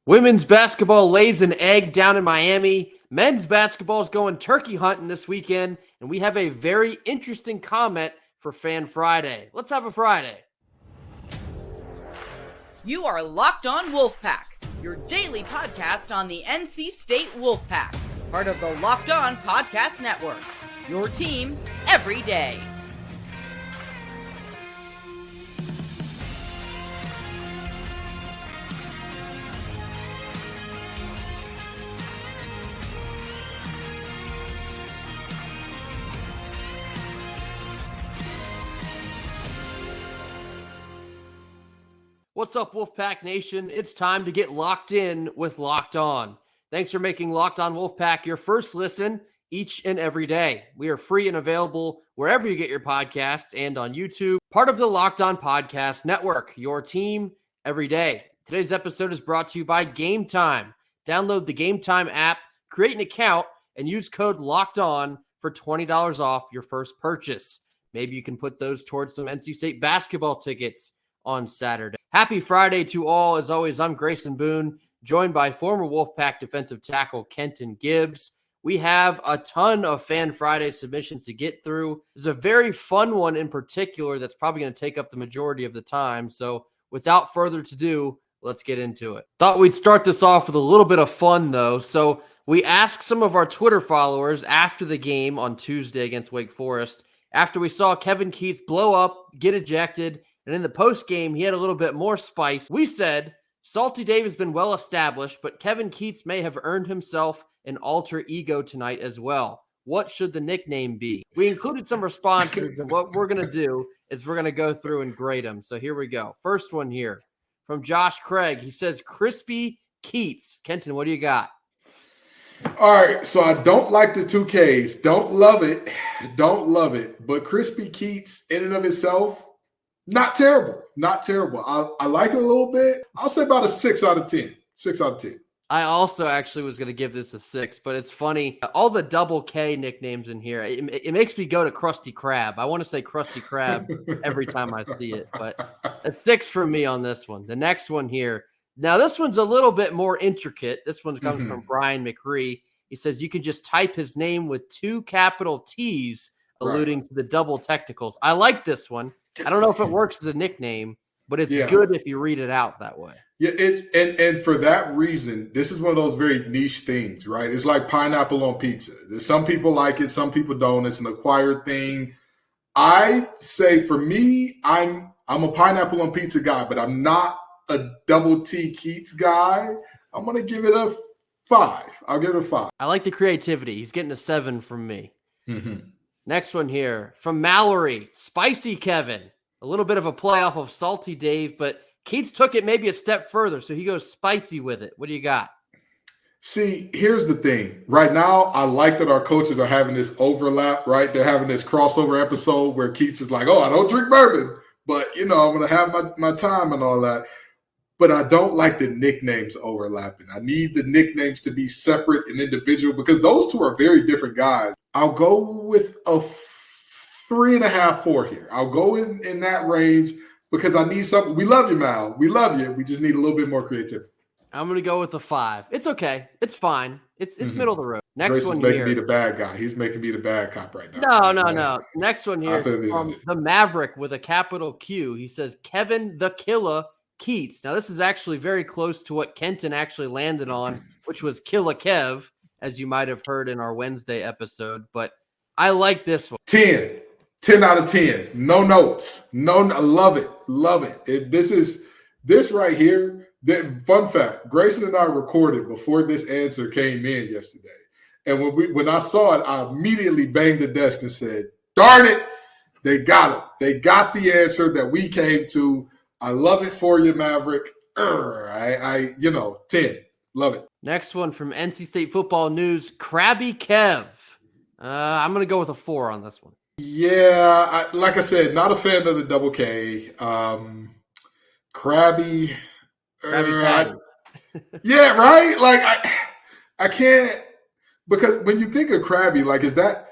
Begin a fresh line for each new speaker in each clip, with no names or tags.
Women's basketball lays an egg down in Miami. Men's basketball is going turkey hunting this weekend, and we have a very interesting comment for Fan Friday. Let's have a Friday.
You are Locked On Wolfpack, your daily podcast on the NC State Wolfpack, part of the Locked On Podcast Network, your team every day.
What's up, Wolfpack Nation? It's time to get locked in with Locked On. Thanks for making Locked On Wolfpack your first listen each and every day. We are free and available wherever you get your podcasts and on YouTube, part of the Locked On Podcast Network, your team every day. Today's episode is brought to you by Gametime. Download the Gametime app, create an account, and use code Locked On for $20 off your first purchase. Maybe you can put those towards some NC State basketball tickets on Saturday. Happy Friday to all. As always, I'm Grayson Boone, joined by former Wolfpack defensive tackle Kenton Gibbs. We have a ton of Fan Friday submissions to get through. There's a very fun one in particular that's probably going to take up the majority of the time. So without further ado, let's get into it. Thought we'd start this off with a little bit of fun, though. So we asked some of our Twitter followers after the game on Tuesday against Wake Forest, after we saw Kevin Keats blow up, get ejected, and in the post-game, he had a little bit more spice. We said, Salty Dave has been well established, but Kevin Keats may have earned himself an alter ego tonight as well. What should the nickname be? We included some responses, and what we're going to do is we're going to go through and grade them. So here we go. First one here from Josh Craig. He says, Crispy Keats. Kenton, what do you got?
All right, so I don't like the 2Ks. Don't love it. Don't love it. But Crispy Keats in and of itself, not terrible. Not terrible. I like it a little bit. I'll say about a 6 out of 10. 6 out of 10.
I also actually was going to give this a 6, but it's funny. All the double K nicknames in here, it makes me go to Krusty Krab. I want to say Krusty Krab every time I see it, but a 6 for me on this one. The next one here. Now, this one's a little bit more intricate. This one comes from Brian McCree. He says you can just type his name with 2 capital T's, alluding to the double technicals. I like this one. I don't know if it works as a nickname, but it's good if you read it out that way.
Yeah, it's and for that reason, this is one of those very niche things, right? It's like pineapple on pizza. Some people like it, some people don't. It's an acquired thing. I say for me, I'm a pineapple on pizza guy, but I'm not a double T Keats guy. I'm gonna give it a 5. I'll give it a 5.
I like the creativity. He's getting a 7 from me. Next one here from Mallory, Spicy Kevin. A little bit of a playoff of Salty Dave, but Keats took it maybe a step further, so he goes spicy with it. What do you got?
See, here's the thing. Right now, I like that our coaches are having this overlap, right? They're having this crossover episode where Keats is like, oh, I don't drink bourbon, but, I'm going to have my time and all that. But I don't like the nicknames overlapping. I need the nicknames to be separate and individual because those two are very different guys. I'll go with a 3.5, 4 here. I'll go in that range because I need something. We love you, Mal. We love you. We just need a little bit more creativity.
I'm going to go with a 5. It's okay. It's fine. It's middle of the road. Next
Grace
one
is
here.
making me the bad guy. He's making me the bad cop right now.
No. Next one here from the Maverick with a capital Q. He says, Kevin the Killer Keats. Now, this is actually very close to what Kenton actually landed on, which was Killa Kev, as you might have heard in our Wednesday episode. But I like this one.
10 out of 10. No notes. No, I love it. Love it. This right here. Fun fact, Grayson and I recorded before this answer came in yesterday. And when I saw it, I immediately banged the desk and said, darn it, they got it. They got the answer that we came to. I love it for you, Maverick. 10. Love it.
Next one from NC State Football News, Krabby Kev. I'm going to go with a 4 on this one.
Yeah, like I said, not a fan of the double K. Krabby. Yeah, right? Like, I can't, because when you think of Krabby, like, is that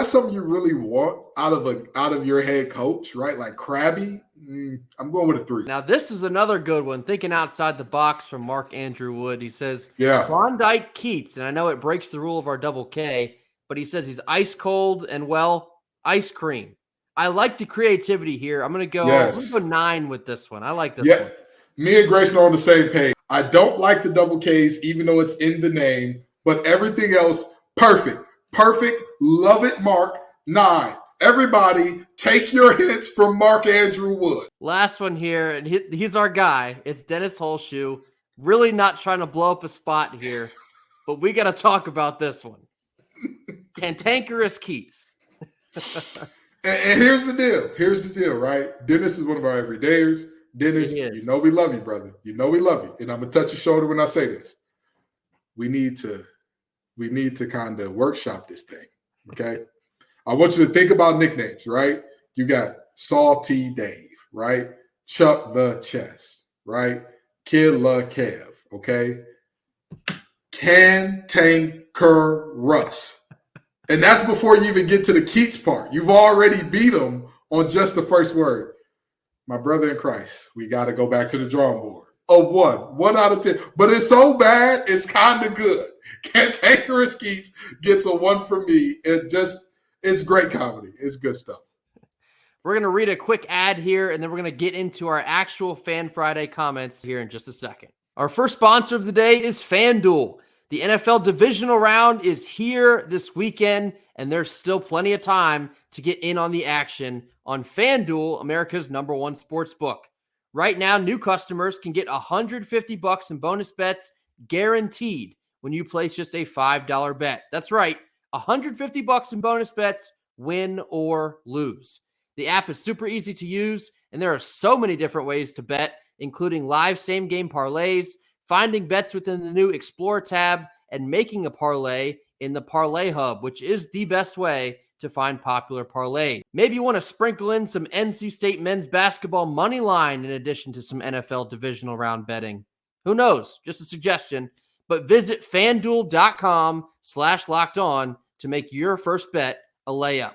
something you really want out of your head coach, right? Like Krabby, I'm going with a 3.
Now, this is another good one. Thinking outside the box from Mark Andrew Wood. He says,
Yeah.
Klondike Keats. And I know it breaks the rule of our double K, but he says he's ice cold and, well, ice cream. I like the creativity here. I'm going to go 9 with this one. I like this one.
Me and Grayson are on the same page. I don't like the double Ks, even though it's in the name, but everything else, perfect. Perfect. Love it, Mark. 9. Everybody, take your hints from Mark Andrew Wood.
Last one here, and he's our guy. It's Dennis Holshoe. Really not trying to blow up a spot here, but we got to talk about this one. Cantankerous Keats.
And here's the deal. Here's the deal, right? Dennis is one of our everydayers. Dennis, you know we love you, brother. You know we love you. And I'm going to touch your shoulder when I say this. We need to kind of workshop this thing, okay? I want you to think about nicknames, right? You got Salty Dave, right? Chuck the Chess, right? Killa Kev, okay? Cantanker Russ. And that's before you even get to the Keats part. You've already beat him on just the first word. My brother in Christ, we got to go back to the drawing board. A 1 out of 10. But it's so bad, it's kind of good. Cantankerous Keats gets a 1 from me. It's great comedy. It's good stuff.
We're going to read a quick ad here, and then we're going to get into our actual Fan Friday comments here in just a second. Our first sponsor of the day is FanDuel. The NFL divisional round is here this weekend, and there's still plenty of time to get in on the action on FanDuel, America's #1 sports book. Right now, new customers can get $150 in bonus bets guaranteed when you place just a $5 bet. That's right, $150 in bonus bets, win or lose. The app is super easy to use, and there are so many different ways to bet, including live same-game parlays, finding bets within the new Explore tab, and making a parlay in the Parlay Hub, which is the best way to find popular parlays. Maybe you want to sprinkle in some NC State men's basketball money line in addition to some NFL divisional round betting. Who knows? Just a suggestion. But visit FanDuel.com/lockedon to make your first bet a layup.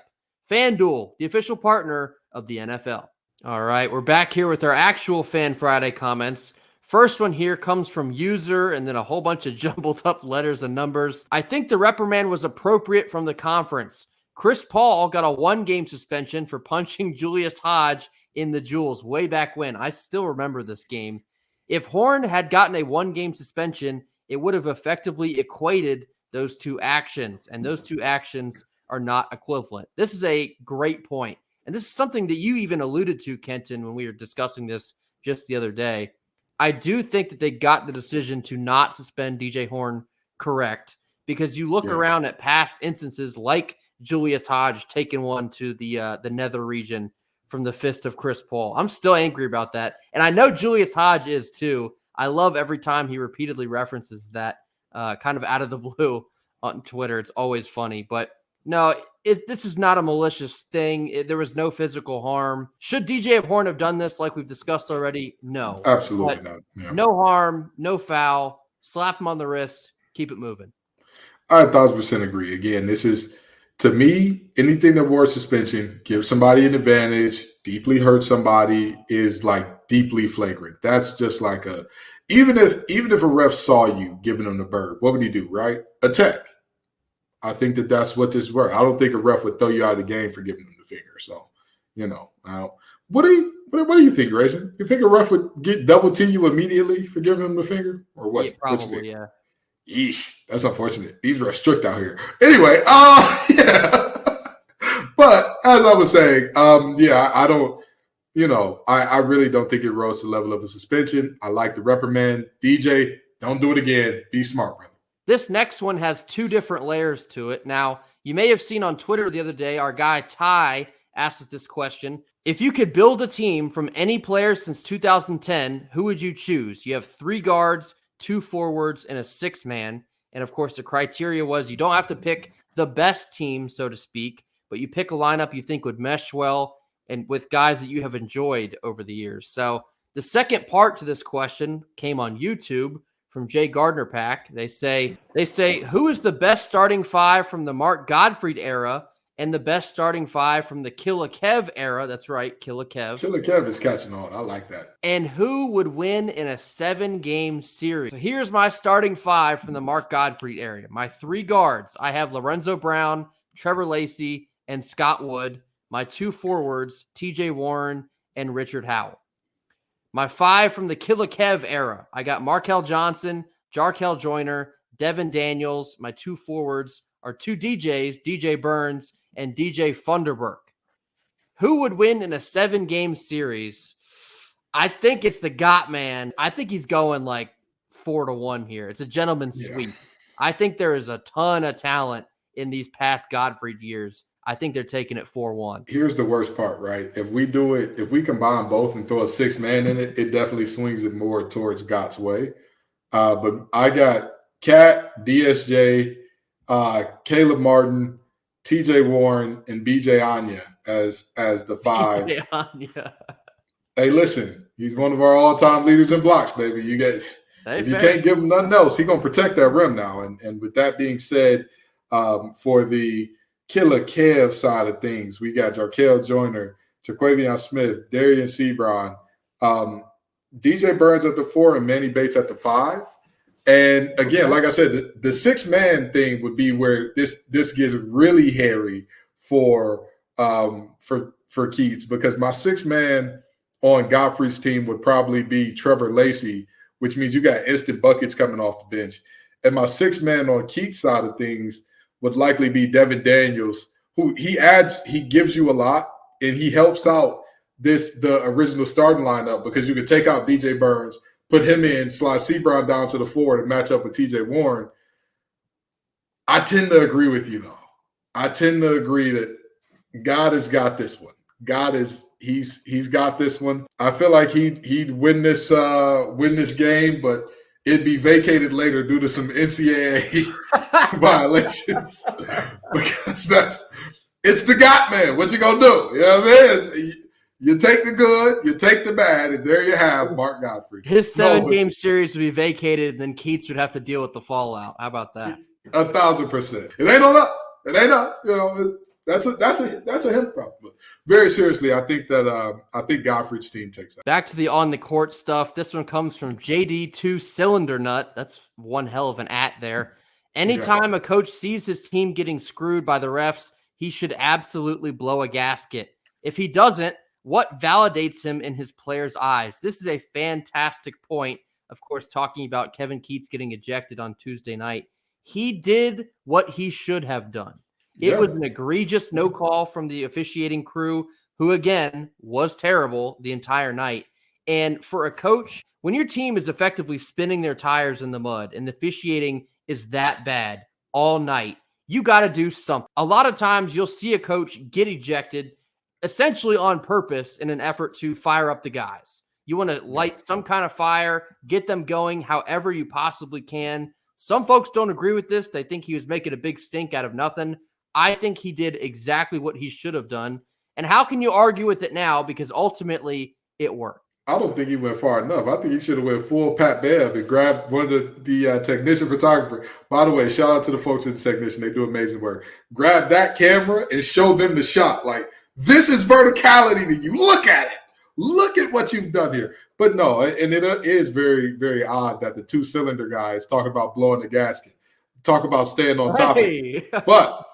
FanDuel, the official partner of the NFL. All right, we're back here with our actual Fan Friday comments. First one here comes from user and then a whole bunch of jumbled up letters and numbers. I think the reprimand was appropriate from the conference. Chris Paul got a 1-game suspension for punching Julius Hodge in the Jewels way back when. I still remember this game. If Horn had gotten a 1-game suspension, it would have effectively equated those two actions, and those two actions are not equivalent. This is a great point, and this is something that you even alluded to, Kenton, when we were discussing this just the other day. I do think that they got the decision to not suspend DJ Horn correct, because you look around at past instances like Julius Hodge taking one to the nether region from the fist of Chris Paul. I'm still angry about that, and I know Julius Hodge is too. I love every time he repeatedly references that kind of out of the blue on Twitter. It's always funny, but no, this is not a malicious thing. There was no physical harm. Should DJ Horn have done this like we've discussed already? No.
Absolutely not. Yeah.
No harm, no foul. Slap him on the wrist. Keep it moving.
I 1,000% agree. Again, this is, to me, anything that warrants suspension, give somebody an advantage, deeply hurt somebody is like deeply flagrant. That's just like even if a ref saw you giving them the bird, what would he do, right? Attack. I think that's what this were. I don't think a ref would throw you out of the game for giving them the finger. So, what do you think, Grayson? You think a ref would get double T you immediately for giving them the finger, or what?
Yeah, probably, yeah.
Yeesh, that's unfortunate. These refs strict out here. Anyway, yeah. But as I was saying, I don't. I really don't think it rose to the level of a suspension. I like the reprimand. DJ, don't do it again. Be smart, brother.
This next one has two different layers to it. Now, you may have seen on Twitter the other day, our guy Ty asked us this question. If you could build a team from any player since 2010, who would you choose? You have 3 guards, 2 forwards, and a 6-man. And of course, the criteria was you don't have to pick the best team, so to speak, but you pick a lineup you think would mesh well and with guys that you have enjoyed over the years. So the second part to this question came on YouTube from Jay Gardner Pack. They say, who is the best starting 5 from the Mark Gottfried era and the best starting five from the Killa Kev era. That's right, Killa Kev.
Killer Kev is catching on. I like that.
And who would win in a 7-game series? So here's my starting five from the Mark Gottfried area. My 3 guards, I have Lorenzo Brown, Trevor Lacey, and Scott Wood. My 2 forwards, TJ Warren and Richard Howell. My 5 from the Killa Kev era, I got Markel Johnson, Jarkel Joyner, Devin Daniels. My 2 forwards are 2 DJs, DJ Burns and DJ Funderburk. Who would win in a 7-game series? I think it's the Got Man. I think he's going like 4-1 here. It's a gentleman's sweep. I think there is a ton of talent in these past Gottfried years. I think they're taking it 4-1.
Here's the worst part, right? If we do it, if we combine both and throw a 6-man in it, it definitely swings it more towards Gott's way. But I got Cat, DSJ, Caleb Martin, TJ Warren, and BJ Anya as the 5.
BJ Anya.
Hey, listen, he's one of our all-time leaders in blocks, baby. You get if you can't give him nothing else, he's gonna protect that rim now. And with that being said, for the Killa Kev side of things, we got Jarkel Joyner, Jaquavion Smith, Darian Sebron, DJ Burns at the 4, and Manny Bates at the 5. And again, like I said, the 6-man thing would be where this gets really hairy for Keats, because my 6-man on Godfrey's team would probably be Trevor Lacey, which means you got instant buckets coming off the bench. And my 6-man on Keats' side of things would likely be Devin Daniels, who he gives you a lot, and he helps out the original starting lineup, because you could take out DJ Burns, put him in, slide Sebron down to the 4 to match up with TJ Warren. I tend to agree with you, though. I tend to agree that God has got this one. He's got this one. I feel like he'd win this game, but it'd be vacated later due to some NCAA violations, because it's the Got Man. What you gonna do? You know what I mean? You take the good, you take the bad, and there you have Mark Gottfried.
His 7-game series would be vacated, and then Keats would have to deal with the fallout. How about that?
1,000%. It ain't on us. It ain't us. You know, that's a him problem. But very seriously, I think Gottfried's team takes that.
Back to the on the court stuff. This one comes from JD2 Cylinder Nut. That's one hell of an @ there. Anytime a coach sees his team getting screwed by the refs, he should absolutely blow a gasket. If he doesn't, what validates him in his players' eyes? This is a fantastic point. Of course, talking about Kevin Keats getting ejected on Tuesday night. He did what he should have done. It was an egregious no call from the officiating crew, who, again, was terrible the entire night. And for a coach, when your team is effectively spinning their tires in the mud and the officiating is that bad all night, you got to do something. A lot of times you'll see a coach get ejected essentially on purpose in an effort to fire up the guys. You want to light some kind of fire, get them going however you possibly can. Some folks don't agree with this. They think he was making a big stink out of nothing. I think he did exactly what he should have done. And how can you argue with it now? Because ultimately it worked.
I don't think he went far enough. I think he should have went full Pat Bev and grabbed one of the technician photographer. By the way, shout out to the folks at the technician. They do amazing work. Grab that camera and show them the shot. Like, this is verticality to you. Look at it. Look at what you've done here. But no, and it is very, very odd that the 2-cylinder guys talk about blowing the gasket, talk about staying on top of it. But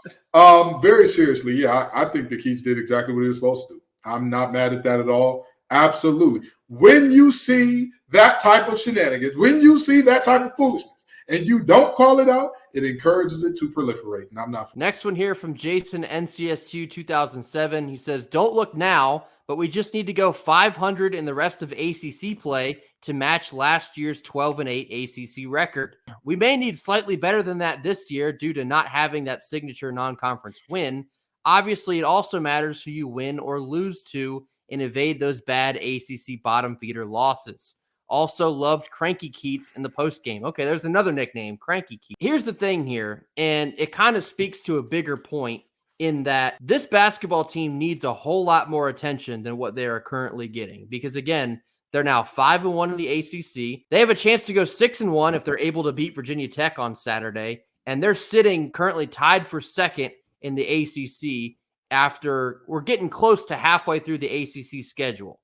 very seriously, yeah, I think the Keats did exactly what he was supposed to do. I'm not mad at that at all. Absolutely. When you see that type of shenanigans, when you see that type of foolishness, and you don't call it out, it encourages it to proliferate. And I'm not.
Next one here from Jason, NCSU 2007. He says, don't look now, but we just need to go 500 in the rest of ACC play to match last year's 12-8 ACC record. We may need slightly better than that this year due to not having that signature non-conference win. Obviously, it also matters who you win or lose to and evade those bad ACC bottom feeder losses. Also loved Cranky Keats in the postgame. Okay, there's another nickname, Cranky Keats. Here's the thing here, and it kind of speaks to a bigger point in that this basketball team needs a whole lot more attention than what they are currently getting. Because again, they're now 5-1 in the ACC. They have a chance to go 6-1 if they're able to beat Virginia Tech on Saturday. And they're sitting currently tied for second in the ACC after we're getting close to halfway through the ACC schedule.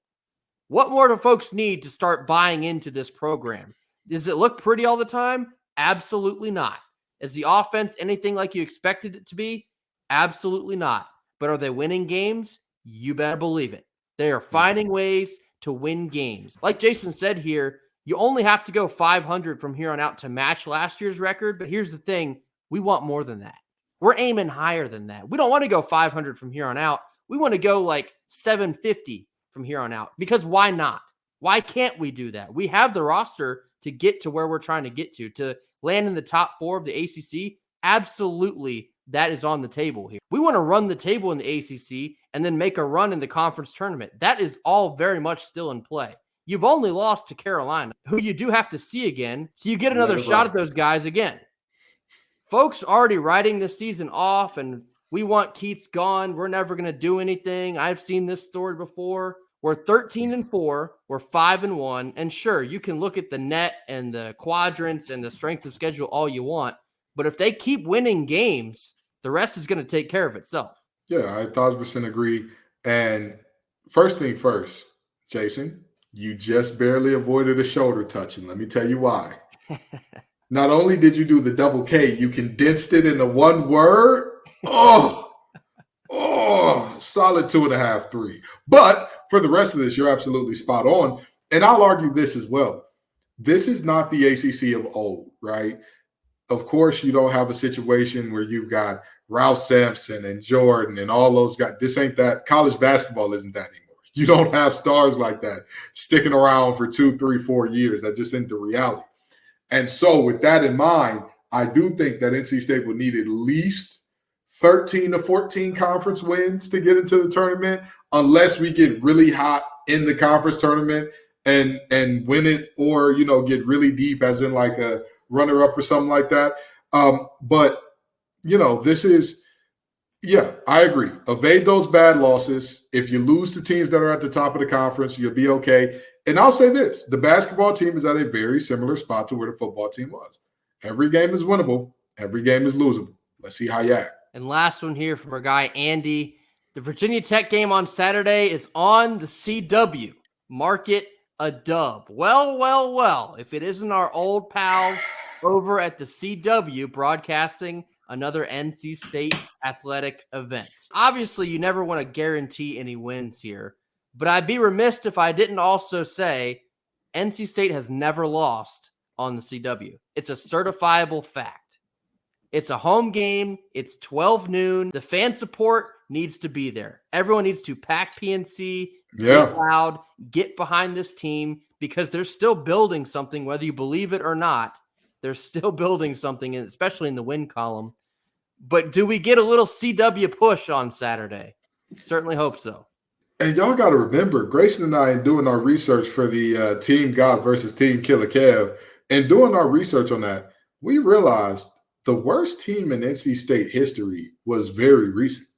What more do folks need to start buying into this program? Does it look pretty all the time? Absolutely not. Is the offense anything like you expected it to be? Absolutely not. But are they winning games? You better believe it. They are finding ways to win games. Like Jason said here, you only have to go 500 from here on out to match last year's record. But here's the thing. We want more than that. We're aiming higher than that. We don't want to go 500 from here on out. We want to go like 750 from here on out, because why not? Why can't we do that? We have the roster to get to where we're trying to get to land in the top 4 of the ACC. Absolutely, that is on the table here. We want to run the table in the ACC and then make a run in the conference tournament. That is all very much still in play. You've only lost to Carolina, who you do have to see again, so you get another shot at those guys again. Folks already writing this season off, and we want Keats gone. We're never going to do anything. I've seen this story before. We're 13-4. We're 5-1. And sure, you can look at the net and the quadrants and the strength of schedule all you want. But if they keep winning games, the rest is going to take care of itself.
Yeah, I 1,000% agree. And first thing first, Jason, you just barely avoided a shoulder touch. And let me tell you why. Not only did you do the double K, you condensed it into one word. Oh, solid 2.5, 3. But for the rest of this, you're absolutely spot on. And I'll argue this as well. This is not the ACC of old, right? Of course, you don't have a situation where you've got Ralph Sampson and Jordan and all those guys. This ain't that. College basketball isn't that anymore. You don't have stars like that sticking around for 2, 3, 4 years. That just ain't the reality. And so with that in mind, I do think that NC State will need at least 13 to 14 conference wins to get into the tournament, unless we get really hot in the conference tournament and win it, or, you know, get really deep as in like a runner-up or something like that. But, you know, this is, yeah, I agree. Evade those bad losses. If you lose to teams that are at the top of the conference, you'll be okay. And I'll say this, the basketball team is at a very similar spot to where the football team was. Every game is winnable. Every game is losable. Let's see how you act.
And last one here from our guy, Andy. The Virginia Tech game on Saturday is on the CW. Mark it a dub. Well, if it isn't our old pal over at the CW broadcasting another NC State athletic event. Obviously, you never want to guarantee any wins here, but I'd be remiss if I didn't also say NC State has never lost on the CW. It's a certifiable fact. It's a home game. It's 12 noon. The fan support needs to be there. Everyone needs to pack PNC, get loud, get behind this team, because they're still building something, whether you believe it or not. They're still building something, especially in the win column. But do we get a little CW push on Saturday? Certainly hope so.
And y'all got to remember, Grayson and I, in doing our research for the Team God versus Team Killer Kev, and doing our research on that, we realized the worst team in NC State history was very recent.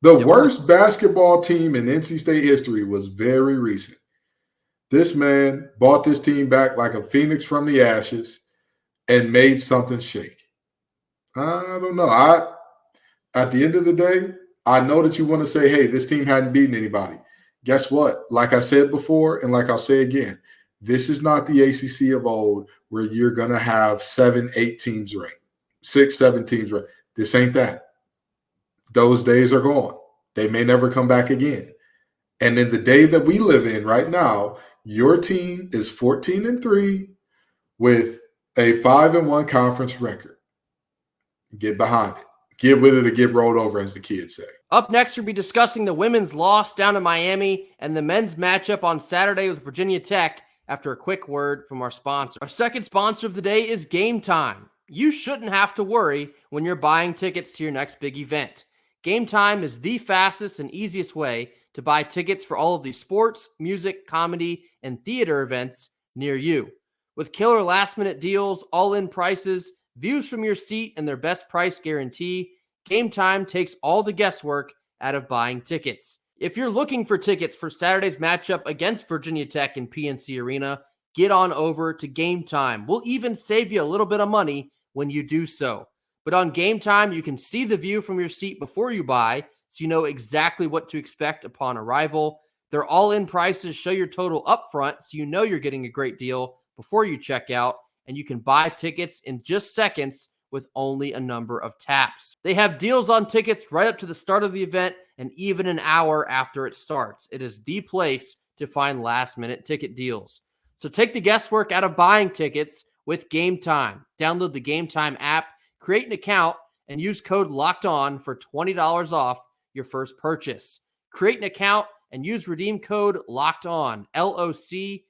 The worst basketball team in NC State history was very recent. This man brought this team back like a phoenix from the ashes and made something shake. I don't know. At the end of the day, I know that you want to say, hey, this team hadn't beaten anybody. Guess what? Like I said before, and like I'll say again, this is not the ACC of old where you're going to have 7, 8 teams ranked, 6, 7 teams ranked. This ain't that. Those days are gone. They may never come back again. And in the day that we live in right now, your team is 14-3 with a 5-1 conference record. Get behind it. Get with it or get rolled over, as the kids say.
Up next, we'll be discussing the women's loss down to Miami and the men's matchup on Saturday with Virginia Tech after a quick word from our sponsor. Our second sponsor of the day is Gametime. You shouldn't have to worry when you're buying tickets to your next big event. Gametime is the fastest and easiest way to buy tickets for all of the sports, music, comedy, and theater events near you. With killer last-minute deals, all-in prices, views from your seat, and their best price guarantee, Gametime takes all the guesswork out of buying tickets. If you're looking for tickets for Saturday's matchup against Virginia Tech in PNC Arena, get on over to Gametime. We'll even save you a little bit of money when you do so. But on Game Time, you can see the view from your seat before you buy, so you know exactly what to expect upon arrival. Their all-in prices show your total upfront, so you know you're getting a great deal before you check out, and you can buy tickets in just seconds with only a number of taps. They have deals on tickets right up to the start of the event and even an hour after it starts. It is the place to find last-minute ticket deals. So take the guesswork out of buying tickets with Game Time. Download the Game Time app, create an account, and use code LOCKEDON for $20 off your first purchase. Create an account and use redeem code LOCKEDON, LOCKEDON,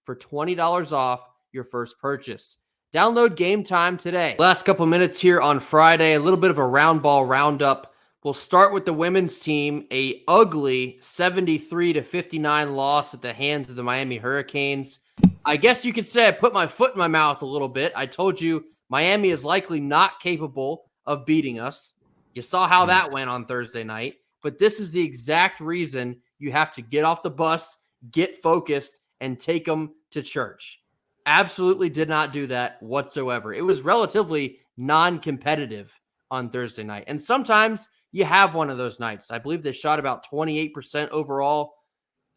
for $20 off your first purchase. Download Game Time today. Last couple minutes here on Friday, a little bit of a round ball roundup. We'll start with the women's team, a ugly 73-59 loss at the hands of the Miami Hurricanes. I guess you could say I put my foot in my mouth a little bit. I told you Miami is likely not capable of beating us. You saw how that went on Thursday night, but this is the exact reason you have to get off the bus, get focused, and take them to church. Absolutely did not do that whatsoever. It was relatively non-competitive on Thursday night. And sometimes you have one of those nights. I believe they shot about 28% overall.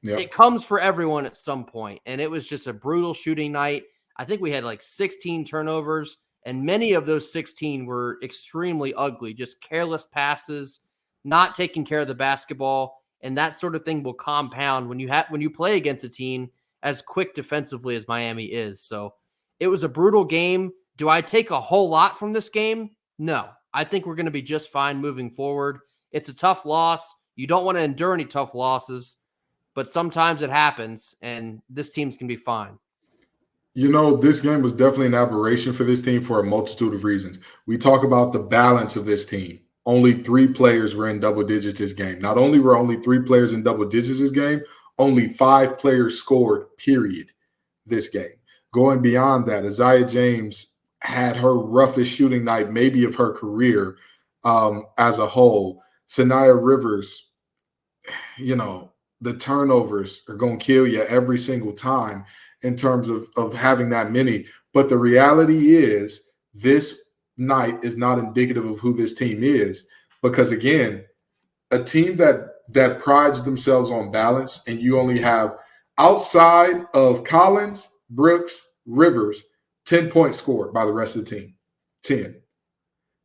Yep. It comes for everyone at some point, and it was just a brutal shooting night. I think we had like 16 turnovers, and many of those 16 were extremely ugly, just careless passes, not taking care of the basketball, and that sort of thing will compound when you play against a team as quick defensively as Miami is. So it was a brutal game. Do I take a whole lot from this game? No. I think we're going to be just fine moving forward. It's a tough loss. You don't want to endure any tough losses, but sometimes it happens, and this team's going to be fine.
You know, this game was definitely an aberration for this team for a multitude of reasons. We talk about the balance of this team. Only 3 players were in double digits this game. Not only were only 3 players in double digits this game, only 5 players scored, period, this game. Going beyond that, Isaiah James had her roughest shooting night maybe of her career as a whole. Sanaya Rivers, you know, the turnovers are going to kill you every single time in terms of having that many. But the reality is this night is not indicative of who this team is because, again, a team that prides themselves on balance, and you only have outside of Collins, Brooks, Rivers, 10 points scored by the rest of the team. 10.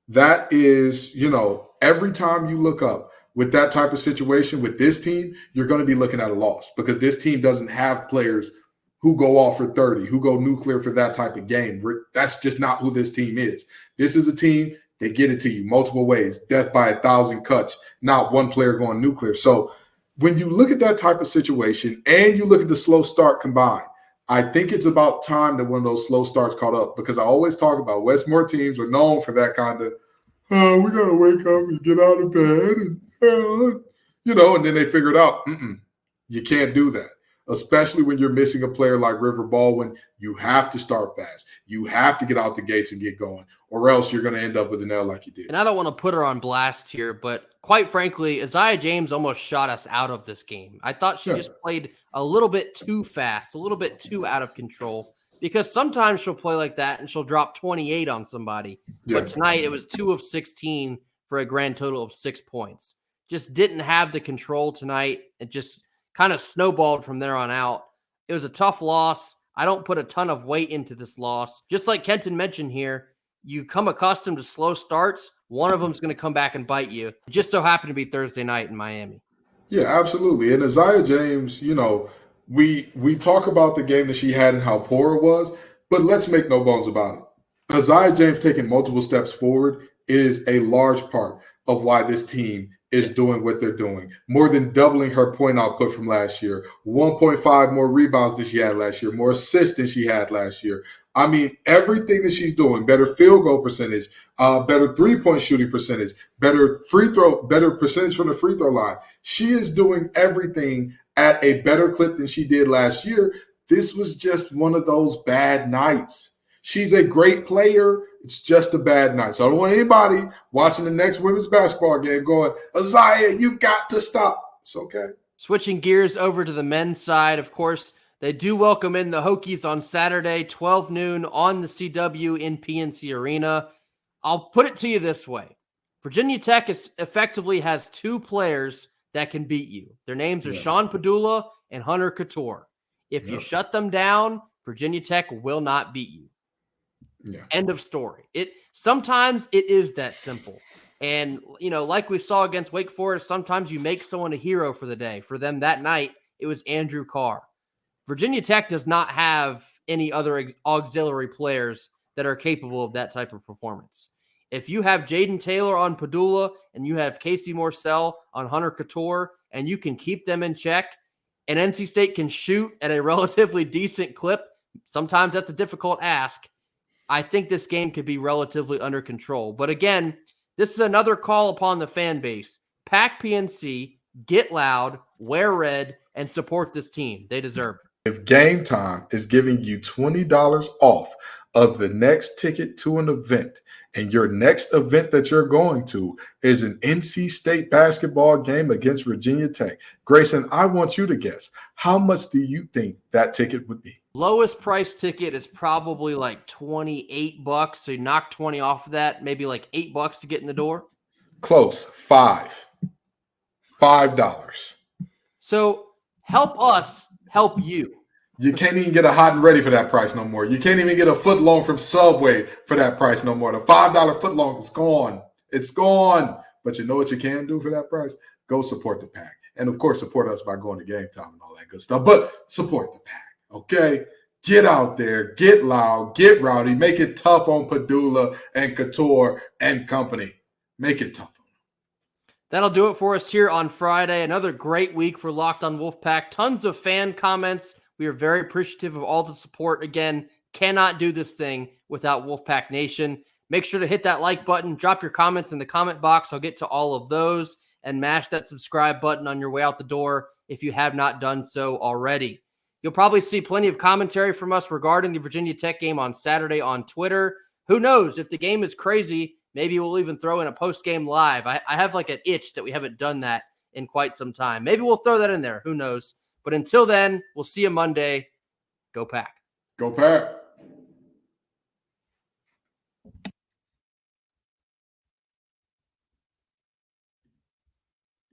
That is, you know, every time you look up with that type of situation with this team, you're going to be looking at a loss because this team doesn't have players who go off for 30, who go nuclear for that type of game. That's just not who this team is. This is a team, they get it to you multiple ways, death by 1,000 cuts, not one player going nuclear. So when you look at that type of situation and you look at the slow start combined, I think it's about time that one of those slow starts caught up because I always talk about Westmore teams are known for that kind of, oh, we got to wake up and get out of bed and, you know, and then they figure it out. You can't do that. Especially when you're missing a player like River Baldwin, you have to start fast. You have to get out the gates and get going, or else you're going to end up with an L like you did.
And I don't want to put her on blast here, but quite frankly, Isaiah James almost shot us out of this game. I thought she just played a little bit too fast, a little bit too out of control, because sometimes she'll play like that and she'll drop 28 on somebody. But tonight it was 2 of 16 for a grand total of 6 points. Just didn't have the control tonight. It just kind of snowballed from there on out. It was a tough loss. I don't put a ton of weight into this loss. Just like Kenton mentioned here, you come accustomed to slow starts. One of them is going to come back and bite you. It just so happened to be Thursday night in Miami.
Yeah, absolutely. And Isaiah James, you know, we talk about the game that she had and how poor it was, but let's make no bones about it. Isaiah James taking multiple steps forward is a large part of why this team is doing what they're doing. More than doubling her point output from last year, 1.5 more rebounds than she had last year, more assists than she had last year. I mean, everything that she's doing, better field goal percentage, better three-point shooting percentage, better percentage from the free throw line. She is doing everything at a better clip than she did last year. This was just one of those bad nights. She's a great player. It's just a bad night. So I don't want anybody watching the next women's basketball game going, Isaiah, you've got to stop. It's okay.
Switching gears over to the men's side, of course, They do welcome in the Hokies on Saturday, 12 noon on the CW in PNC Arena. I'll put it to you this way. Virginia Tech effectively has two players that can beat you. Their names are Sean Padula and Hunter Couture. If you shut them down, Virginia Tech will not beat you. Yeah. End of story. Sometimes it is that simple. And, like we saw against Wake Forest, sometimes you make someone a hero for the day. For them that night, it was Andrew Carr. Virginia Tech does not have any other auxiliary players that are capable of that type of performance. If you have Jaden Taylor on Padula and you have Casey Morsell on Hunter Couture and you can keep them in check, and NC State can shoot at a relatively decent clip, sometimes that's a difficult ask, I think this game could be relatively under control. But again, this is another call upon the fan base. Pack PNC, get loud, wear red, and support this team. They deserve it.
If Gametime is giving you $20 off of the next ticket to an event, and your next event that you're going to is an NC State basketball game against Virginia Tech, Grayson, I want you to guess, how much do you think that ticket would be?
Lowest price ticket is probably like $28. So you knock 20 off of that, maybe like $8 to get in the door.
Close. $5.
So help us help you.
You can't even get a hot and ready for that price no more. You can't even get a foot long from Subway for that price no more. The $5 foot long is gone. It's gone. But you know what you can do for that price? Go support the pack. And, of course, support us by going to Gametime and all that good stuff. But support the pack, okay? Get out there. Get loud. Get rowdy. Make it tough on Padula and Couture and company. Make it tough.
That'll do it for us here on Friday. Another great week for Locked on Wolfpack. Tons of fan comments. We are very appreciative of all the support. Again, cannot do this thing without Wolfpack Nation. Make sure to hit that like button. Drop your comments in the comment box. I'll get to all of those. And mash that subscribe button on your way out the door if you have not done so already. You'll probably see plenty of commentary from us regarding the Virginia Tech game on Saturday on Twitter. Who knows? If the game is crazy, maybe we'll even throw in a post-game live. I have like an itch that we haven't done that in quite some time. Maybe we'll throw that in there. Who knows? But until then, we'll see you Monday. Go Pack.
Go Pack.